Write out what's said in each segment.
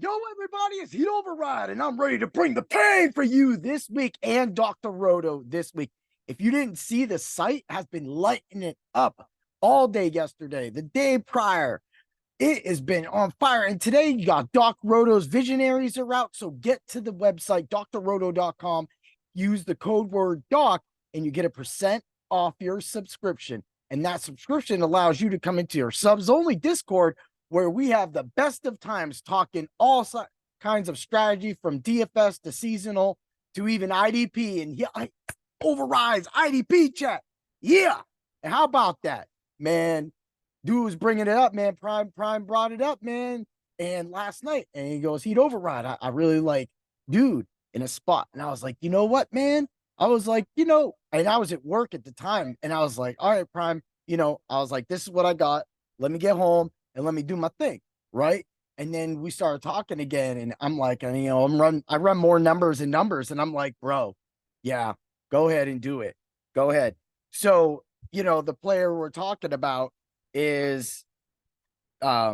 Yo, everybody, it's Heat Override, and I'm ready to bring the pain for you this week and Dr. Roto this week. If you didn't see, the site has been lighting it up all day yesterday, the day prior. It has been on fire. And today you got Doc Roto's Visionaries are out. So get to the website, drroto.com, use the code word DOC, and you get a % off your subscription. And that subscription allows you to come into your subs only Discord, where we have the best of times talking all kinds of strategy from DFS to seasonal to even IDP. And yeah, overrides IDP chat. Yeah. And how about that, man? Dude was bringing it up, man. Prime brought it up, man. And last night, and he goes, He'd override. I really like dude in a spot. And I was like, you know what, man? I was like, and I was at work at the time. And I was like, all right, Prime, I was like, this is what I got. Let me get home and let me do my thing. Right. And then we started talking again. And I'm like, I run more numbers and numbers. And I'm like, bro, yeah, go ahead and do it. Go ahead. So, the player we're talking about is I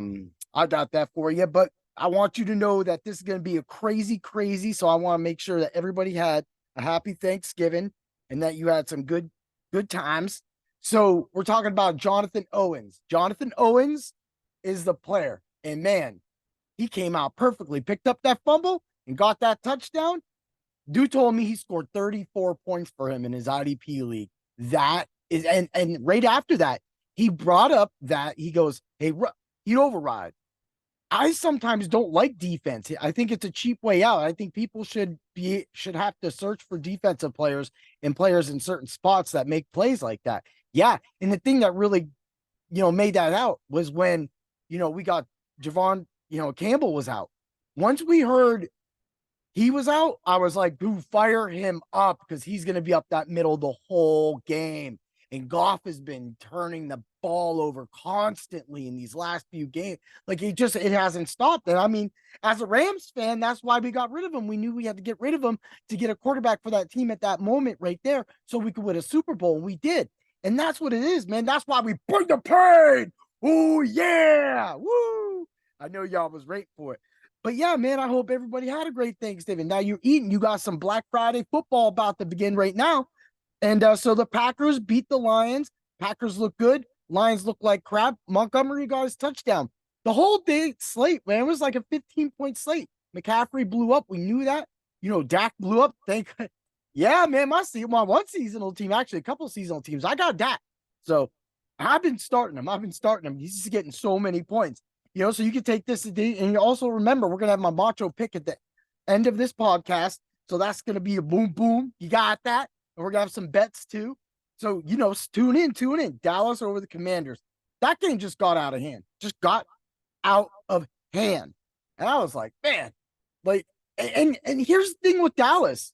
got that for you, but I want you to know that this is going to be a crazy. So I want to make sure that everybody had a happy Thanksgiving and that you had some good times. So we're talking about Jonathan Owens. Jonathan Owens is the player, and man, he came out perfectly, picked up that fumble and got that touchdown. Dude told me he scored 34 points for him in his IDP league. That is, and right after that, he brought up that he goes, hey, he'd override. I sometimes don't like defense. I think it's a cheap way out. I think people should have to search for defensive players and players in certain spots that make plays like that. Yeah. And the thing that really, made that out was when, we got Javon, Campbell was out. Once we heard he was out, I was like, dude, fire him up because he's going to be up that middle the whole game. And Goff has been turning the ball over constantly in these last few games. Like it hasn't stopped. And I mean, as a Rams fan, that's why we got rid of him. We knew we had to get rid of him to get a quarterback for that team at that moment right there so we could win a Super Bowl. And we did. And that's what it is, man. That's why we bring the pain. Oh, yeah. Woo. I know y'all was waiting for it. But yeah, man, I hope everybody had a great Thanksgiving. Now you're eating. You got some Black Friday football about to begin right now. And so the Packers beat the Lions. Packers look good. Lions look like crap. Montgomery got his touchdown. The whole day slate, man, it was like a 15-point slate. McCaffrey blew up. We knew that. Dak blew up. Yeah, man, my one seasonal team, actually a couple of seasonal teams, I got Dak. So I've been starting him. He's just getting so many points. So you can take this today. And you also remember, we're going to have my Macho pick at the end of this podcast. So that's going to be a boom. You got that? And we're going to have some bets too. So, tune in. Dallas over the Commanders. That game just got out of hand. And I was like, man, and here's the thing with Dallas.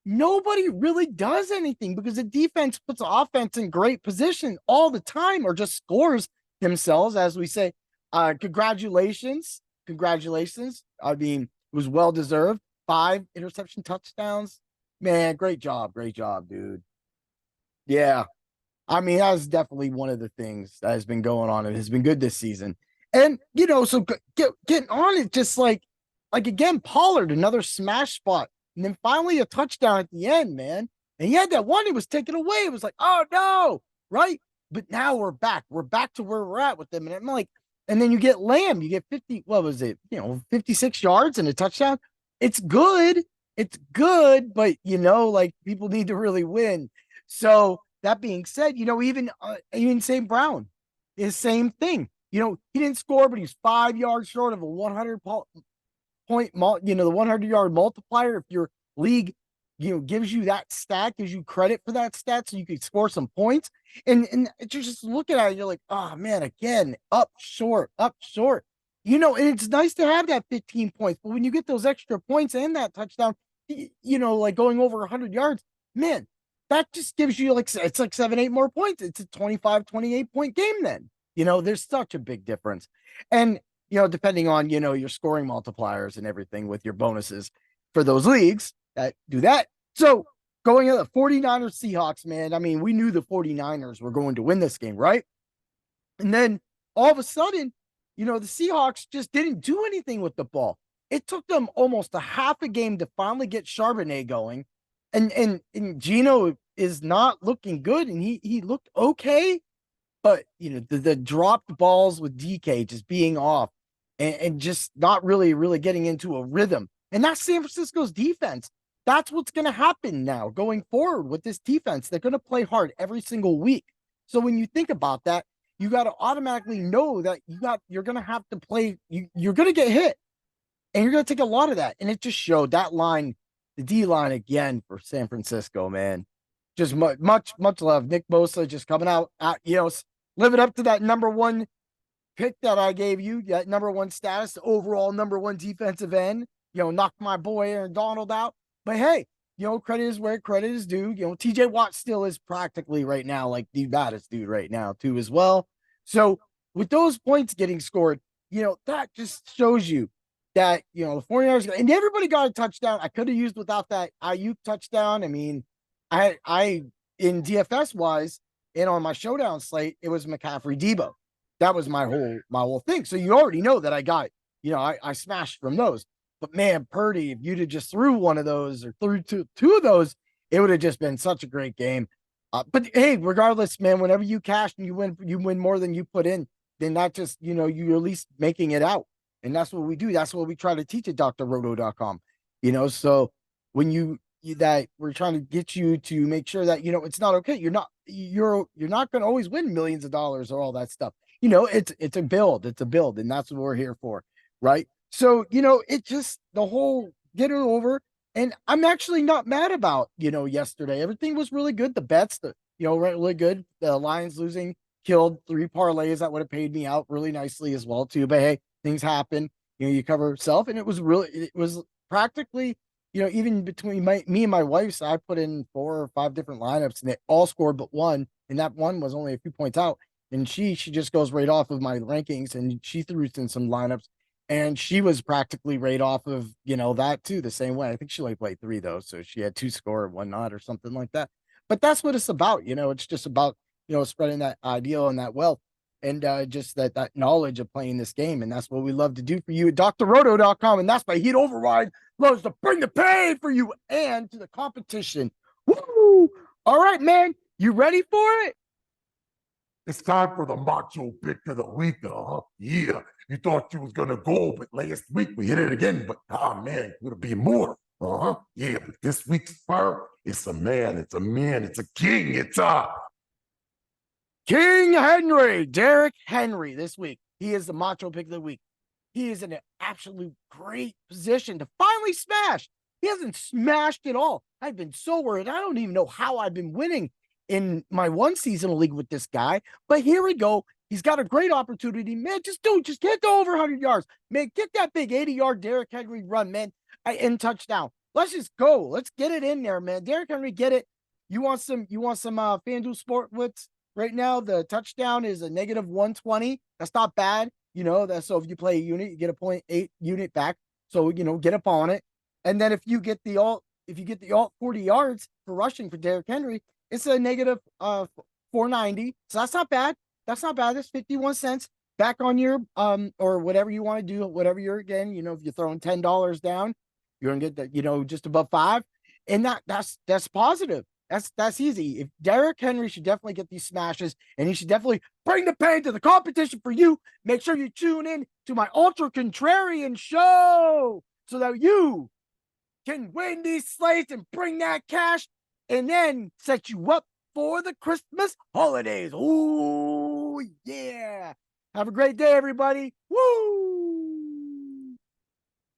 Nobody really does anything because the defense puts the offense in great position all the time or just scores themselves, as we say. Congratulations. I mean, it was well-deserved. 5 interception touchdowns. Man, great job, dude. Yeah. I mean, that was definitely one of the things that has been going on. It has been good this season. And, so getting on it, just like again, Pollard, another smash spot. And then finally a touchdown at the end, man. And he had that one, he was taken away. It was like, oh, no, right? But now we're back. We're back to where we're at with them. And I'm like, and then you get Lamb. You get 56 yards and a touchdown. It's good. But, people need to really win. So that being said, even St. Brown is same thing. He didn't score, but he's 5 yards short of a 100 point, the 100-yard multiplier. If your league, gives you that stat, gives you credit for that stat, so you could score some points. And you're just looking at it, you're like, oh man, again, up short. And it's nice to have that 15 points, but when you get those extra points and that touchdown, like going over 100 yards, man, that just gives you it's like 7-8 more points. It's a 25-28 point game then. There's such a big difference. And, depending on, your scoring multipliers and everything with your bonuses for those leagues that do that. So going to the 49ers Seahawks, man, I mean, we knew the 49ers were going to win this game, right? And then all of a sudden, the Seahawks just didn't do anything with the ball. It took them almost a half a game to finally get Charbonnet going. And Gino is not looking good, and he looked okay, but the dropped balls with DK just being off and just not really getting into a rhythm. And that's San Francisco's defense. That's what's going to happen now going forward with this defense. They're going to play hard every single week. So when you think about that, you got to automatically know that you're going to have to play. You're going to get hit, and you're going to take a lot of that. And it just showed that line, the D line again for San Francisco, man. Just much love. Nick Bosa just coming out, living up to that number one pick that I gave you, that number one status, the overall number one defensive end. Knocked my boy Aaron Donald out. But hey, credit is where credit is due. TJ Watt still is practically right now like the baddest dude right now, too, as well. So with those points getting scored, that just shows you that, the 49ers, and everybody got a touchdown. I could have used without that Ayuk touchdown. I mean, I in DFS wise, and on my showdown slate, it was McCaffrey Debo. That was my whole thing. So you already know that I got, I smashed from those. But man, Purdy, if you'd have just threw one of those or threw two of those, it would have just been such a great game. But hey, regardless, man, whenever you cash and you win more than you put in, then that just, you're at least making it out. And that's what we do. That's what we try to teach at drroto.com. So when that we're trying to get you to make sure that, it's not okay. You're not going to always win millions of dollars or all that stuff. It's a build. It's a build. And that's what we're here for. Right. So, it just the whole get it over. And I'm actually not mad about, yesterday. Everything was really good. The bets, really good. The Lions losing killed 3 parlays that would have paid me out really nicely as well, too. But hey, things happen. You cover yourself. And it was practically, even between me and my wife's, I put in 4 or 5 different lineups and they all scored but one. And that one was only a few points out. And she just goes right off of my rankings, and she threw in some lineups, and she was practically right off of, that too, the same way. I think she only played 3 though. So she had 2 score, 1 not, or something like that. But that's what it's about. It's just about, spreading that ideal and that wealth and just that knowledge of playing this game. And that's what we love to do for you at drroto.com. And that's why Heat Override loves to bring the pain for you and to the competition. Woo! All right, man. You ready for it? It's time for the Macho pick of the week. Yeah, you thought you was gonna go, but last week we hit it again. But man, it'll be more. Yeah, but this week's fire, it's a man, it's a king. It's King Henry, Derrick Henry this week. He is the Macho pick of the week. He is in an absolute great position to finally smash. He hasn't smashed at all. I've been so worried. I don't even know how I've been winning in my one seasonal league with this guy. But here we go. He's got a great opportunity. Man, just get to over 100 yards. Man, get that big 80-yard Derrick Henry run, man, and touchdown. Let's just go. Let's get it in there, man. Derrick Henry, get it. You want some FanDuel Sportsbooks right now? The touchdown is a -120. That's not bad. So if you play a unit, you get a 0.8 unit back. So, get up on it. And then if you get the alt 40 yards for rushing for Derrick Henry, it's a -490. So that's not bad. That's 51 cents back on your or whatever you want to do, whatever you're again, if you're throwing $10 down, you're gonna get that, just above 5. And that's positive. That's easy. If Derrick Henry should definitely get these smashes, and he should definitely bring the pain to the competition for you. Make sure you tune in to my Ultra Contrarian show so that you can win these slates and bring that cash and then set you up for the Christmas holidays. Ooh, yeah. Have a great day, everybody. Woo!